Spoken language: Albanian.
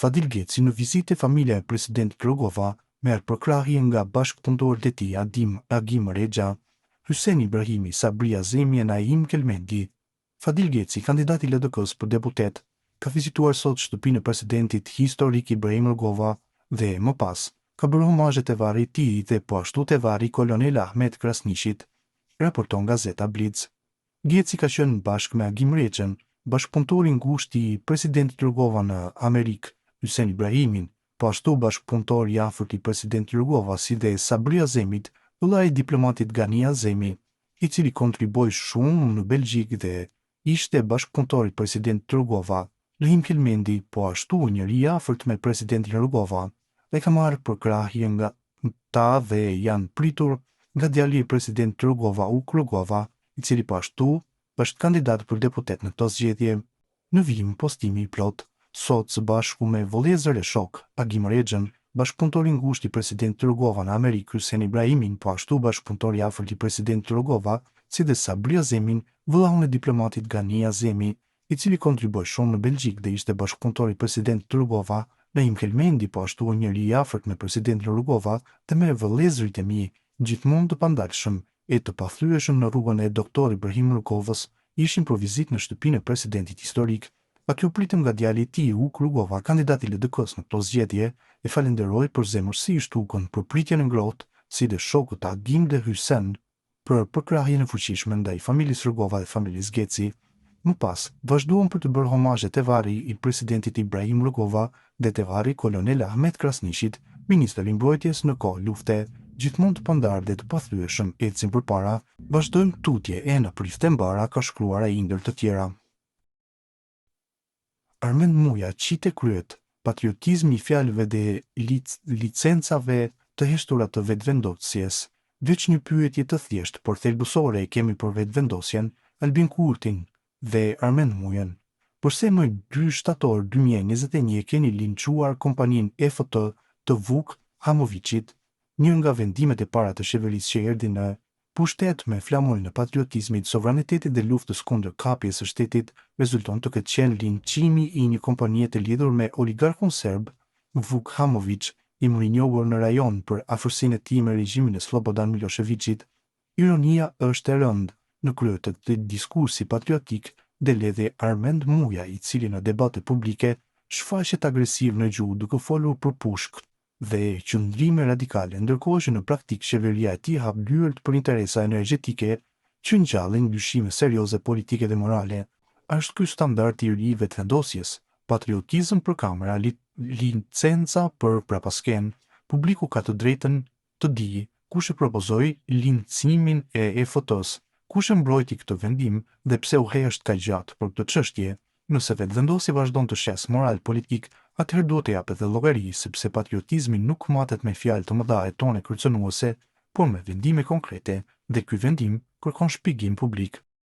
Fadil Geci në vizitë familja e presidentit Rugova merr përkrahje nga bashkëpunëtorët e tij Agim Rexha, Hyseni Ibrahimi, Sabria Zemi e Naim Kelmendi. Fadil Geci, kandidati i LDK-s për deputet, ka vizituar sot shtëpinë e presidentit historik Ibrahim Rugova dhe më pas ka bërë homazhe te varri i tij dhe po ashtu te varri Kolonel Ahmet Krasnishit, raporton Gazeta Blitz. Geci ka qenë bashkë me Agim Rexhën, bashkëpunëtori ngushtë i presidentit Rugova në Amerikë, Hyseni Ibrahimin, po ashtu bashkëpunëtor i afërt i presidentit Rugova si dhe Sabria Zemit, vëllai i diplomatit Gani Azemi, i cili kontriboi shumë në Belgjik dhe ishte bashkëpunëtor i presidentit Rugova. Naim Kelmendi, po ashtu njëri i afërt me presidentin Rugova, dhe ka marrë përkrahje nga ta dhe janë pritur nga djali i presidentit Rugova, Uk Rugova, i cili po ashtu është kandidat për deputet në këto zgjedhje. Në vijim postimi i plot, sot së bashku me vëllezër e shok, Agim Rexhën, bashkëpunëtori ngushtë i presidentit Rugova në Amerikë, Hyseni Ibrahimin, po ashtu bashkëpunëtor i afërt i presidentit Rugova, si dhe Sabria Zemin, vëllaun e diplomatit Gani Azemi, i cili kontriboi shumë në Belgjik dhe ishte bashkëpunëtor i presidentit Rugova. Naim Kelmendi, po ashtu njëri i afërt me presidentin Rugova dhe me vëllezërit e mi, gjithmonë të pandalshëm e të pathyeshëm në rrugën e Doktor Ibrahim Rugovës, ishin për vizitë në shtëpinë e presidentit historik. Pa kjo pritëm nga djali i tij Uk Rugova, kandidati i LDK-s në këto zgjedhje, e falenderoi përzemërsisht Ukën për pritjen e ngrohtë, si dhe shokët Agim dhe Hysen për përkrahjen e fuqishme ndaj familjes Rugova dhe familjes Geci. Më pas, vazhduan për të bërë homazhe te varri i presidentit Ibrahim Rugova dhe te varri Kolonel Ahmet Krasnishit, ministri i mbrojtjes në kohë lufte, gjithmonë të pandar dhe të pathyeshëm ecin përpara, vazhdojmë tutje e në prifte mbara, ka shkruar ai ndër të tjera. Armend Muja qite kryet, patriotizmi i fjalëve dhe licencave të heshtura të vetëvendosjes. Veç një pyetje të thjeshtë, por thelbësore e kemi për vetëvendosjen, Albin Kurtin dhe Armend Mujen. Përse më 2 shtator 2021 keni linçuar kompaninë EFT të Vuk Hamovicit, një nga vendimet e para të qeverisë që erdhi në pushtet me flamurin e patriotizmit, sovranitetit dhe luftës kundër kapjes së shtetit, rezulton të ketë qenë linçimi i një kompanie të lidhur me oligarkun serb Vuk Hamovic, i më i njohur në rajon për afërsinë e tij me regjimin e Slobodan Miloševićit. Ironia është e rëndë në krye të diskursi patriotik dhe ledhe Armend Muja, i cili në debate publike shfaqet agresiv në gjuhë duke folur për pushk dhe qëndrime radikale, ndërkohë që në praktik qeveria e tij hap dyert për interesa energjetike që ngjallin dyshime serioze politike dhe morale. Është ky standardi i ri i vetëvendosjes, patriotizëm për kamera, licenca për prapasken. Publiku ka të drejtën të dijë kush e propozoi lincimin e EFT-s, kush e mbrojti këtë vendim dhe pse u hesht kaq gjatë për këtë çështje. Nëse vetëvendosja vazhdon të shes moral politik, atëherë duhet të japet dhe llogari, sepse patriotizmi nuk matet me fjalë të mëdha e tone kërcënuese, por me vendime konkrete, dhe ky vendim kërkon shpjegim publik.